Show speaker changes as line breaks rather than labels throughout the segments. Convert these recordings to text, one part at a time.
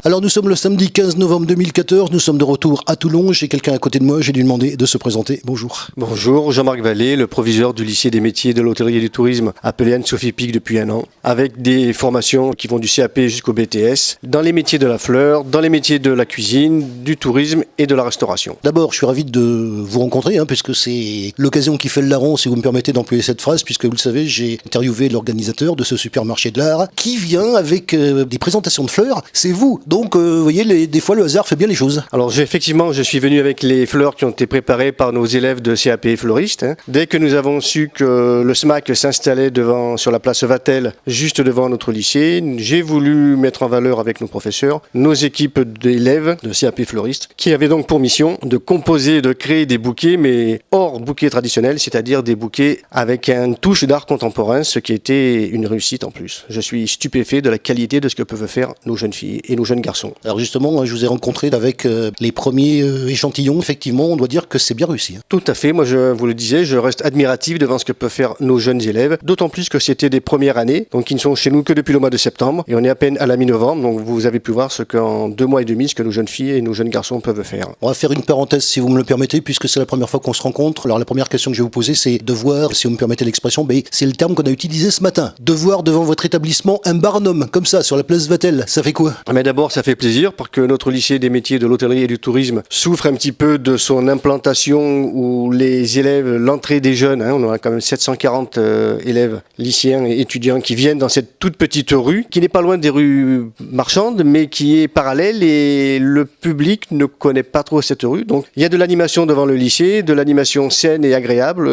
Alors nous sommes le samedi 15 novembre 2014, nous sommes de retour à Toulon. J'ai quelqu'un à côté de moi, j'ai dû demander de se présenter. Bonjour.
Bonjour, Jean-Marc Vallée, le proviseur du lycée des métiers de l'hôtellerie et du tourisme appelé Anne-Sophie Pic depuis un an, avec des formations qui vont du CAP jusqu'au BTS, dans les métiers de la fleur, dans les métiers de la cuisine, du tourisme et de la restauration.
D'abord, je suis ravi de vous rencontrer, puisque c'est l'occasion qui fait le larron, si vous me permettez d'employer cette phrase, puisque vous le savez, j'ai interviewé l'organisateur de ce supermarché de l'art, qui vient avec des présentations de fleurs, c'est vous. Donc, vous voyez, des fois, le hasard fait bien les choses.
Alors, effectivement, je suis venu avec les fleurs qui ont été préparées par nos élèves de CAP fleuristes. Dès que nous avons su que le SMAC s'installait sur la place Vatel, juste devant notre lycée, j'ai voulu mettre en valeur avec nos professeurs, nos équipes d'élèves de CAP fleuristes, qui avaient donc pour mission de composer, de créer des bouquets, mais hors bouquets traditionnels, c'est-à-dire des bouquets avec une touche d'art contemporain, ce qui était une réussite en plus. Je suis stupéfait de la qualité de ce que peuvent faire nos jeunes filles et nos jeunes garçons.
Alors justement, je vous ai rencontré avec les premiers échantillons. Effectivement, on doit dire que c'est bien réussi.
Tout à fait. Moi, je vous le disais, je reste admiratif devant ce que peuvent faire nos jeunes élèves. D'autant plus que c'était des premières années, donc ils ne sont chez nous que depuis le mois de septembre. Et on est à peine à la mi-novembre. Donc vous avez pu voir ce qu'en 2 mois et demi, ce que nos jeunes filles et nos jeunes garçons peuvent faire.
On va faire une parenthèse, si vous me le permettez, puisque c'est la première fois qu'on se rencontre. Alors la première question que je vais vous poser, c'est de voir, si vous me permettez l'expression, c'est le terme qu'on a utilisé ce matin. De voir devant votre établissement un barnum, comme ça, sur la place Vatel. Ça fait quoi?
Mais d'abord, ça fait plaisir parce que notre lycée des métiers de l'hôtellerie et du tourisme souffre un petit peu de son implantation où les élèves, l'entrée des jeunes, on a quand même 740 élèves lycéens et étudiants qui viennent dans cette toute petite rue, qui n'est pas loin des rues marchandes, mais qui est parallèle et le public ne connaît pas trop cette rue. Donc il y a de l'animation devant le lycée, de l'animation saine et agréable,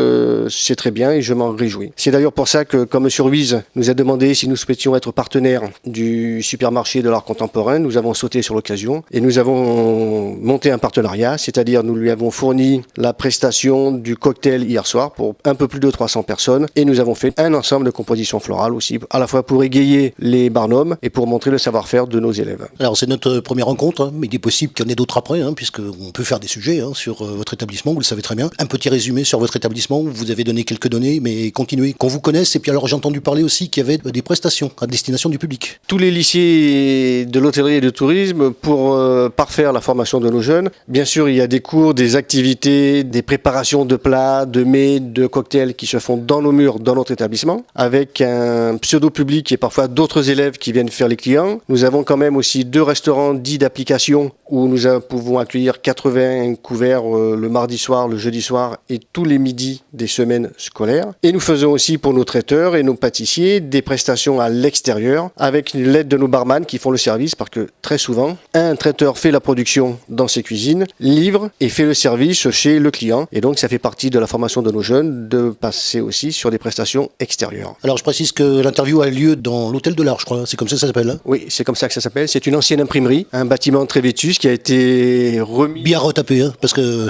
c'est très bien et je m'en réjouis. C'est d'ailleurs pour ça que quand M. Ruiz nous a demandé si nous souhaitions être partenaires du supermarché de l'art contemporain, nous avons sauté sur l'occasion et nous avons monté un partenariat, c'est-à-dire nous lui avons fourni la prestation du cocktail hier soir pour un peu plus de 300 personnes et nous avons fait un ensemble de compositions florales aussi, à la fois pour égayer les barnums et pour montrer le savoir-faire de nos élèves.
Alors c'est notre première rencontre, mais il est possible qu'il y en ait d'autres après, puisqu'on peut faire des sujets sur votre établissement, vous le savez très bien. Un petit résumé sur votre établissement, vous avez donné quelques données, mais continuez, qu'on vous connaisse. Et puis alors j'ai entendu parler aussi qu'il y avait des prestations à destination du public.
Tous les lycées de l'hôtellerie et du tourisme, pour parfaire la formation de nos jeunes, bien sûr il y a des cours, des activités, des préparations de plats, de mets, de cocktails qui se font dans nos murs, dans notre établissement, avec un pseudo-public et parfois d'autres élèves qui viennent faire les clients. Nous avons quand même aussi 2 restaurants dits d'application où nous pouvons accueillir 80 couverts le mardi soir, le jeudi soir et tous les midis des semaines scolaires. Et nous faisons aussi pour nos traiteurs et nos pâtissiers des prestations à l'extérieur avec l'aide de nos barman qui font le service parce que très souvent, un traiteur fait la production dans ses cuisines, livre et fait le service chez le client. Et donc ça fait partie de la formation de nos jeunes de passer aussi sur des prestations extérieures.
Alors je précise que l'interview a lieu dans l'hôtel de l'Art, je crois, c'est comme ça que ça s'appelle.
Oui, c'est comme ça que ça s'appelle. C'est une ancienne imprimerie, un bâtiment très vétus qui a été remis.
Bien retapé, parce que...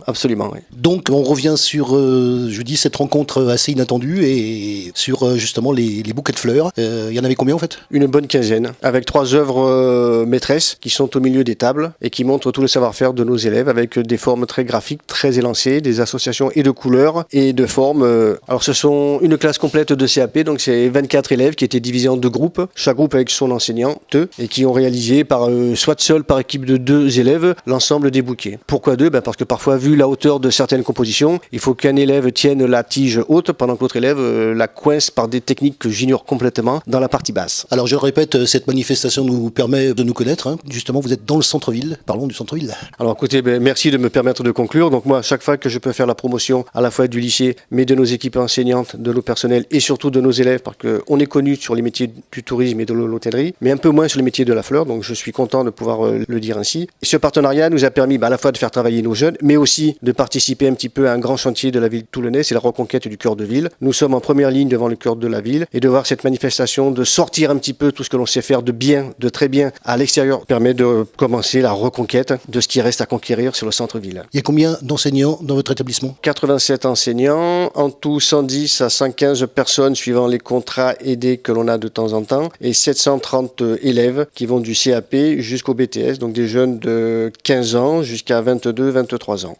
Absolument, oui.
Donc on revient sur, je dis, cette rencontre assez inattendue et sur justement les bouquets de fleurs. Il y en avait combien en fait?
Une bonne quinzaine, avec 3 œuvres maîtresses qui sont au milieu des tables et qui montrent tout le savoir-faire de nos élèves avec des formes très graphiques, très élancées, des associations et de couleurs et de formes. Alors ce sont une classe complète de CAP, donc c'est 24 élèves qui étaient divisés en 2 groupes, chaque groupe avec son enseignant, et qui ont réalisé soit seul par équipe de 2 élèves l'ensemble des bouquets. Pourquoi 2? Parce que parfois, vu la hauteur de certaines compositions, il faut qu'un élève tienne la tige haute pendant que l'autre élève la coince par des techniques que j'ignore complètement dans la partie basse.
Alors je le répète, cette manifestation nous permet de nous connaître. Justement, vous êtes dans le centre-ville. Parlons du centre-ville.
Alors écoutez, merci de me permettre de conclure. Donc moi, chaque fois que je peux faire la promotion à la fois du lycée, mais de nos équipes enseignantes, de nos personnels et surtout de nos élèves, parce qu'on est connu sur les métiers du tourisme et de l'hôtellerie, mais un peu moins sur les métiers de la fleur. Donc je suis content de pouvoir le dire ainsi. Et ce partenariat nous a permis à la fois de faire travailler nos jeunes, mais aussi de participer un petit peu à un grand chantier de la ville toulonnaise, c'est la reconquête du cœur de ville. Nous sommes en première ligne devant le cœur de la ville et de voir cette manifestation, de sortir un petit peu tout ce que l'on sait faire de bien, de très bien à l'extérieur, permet de commencer la reconquête de ce qui reste à conquérir sur le centre-ville.
Il y a combien d'enseignants dans votre établissement?
87 enseignants, en tout 110 à 115 personnes suivant les contrats aidés que l'on a de temps en temps et 730 élèves qui vont du CAP jusqu'au BTS, donc des jeunes de 15 ans jusqu'à 22-23 ans.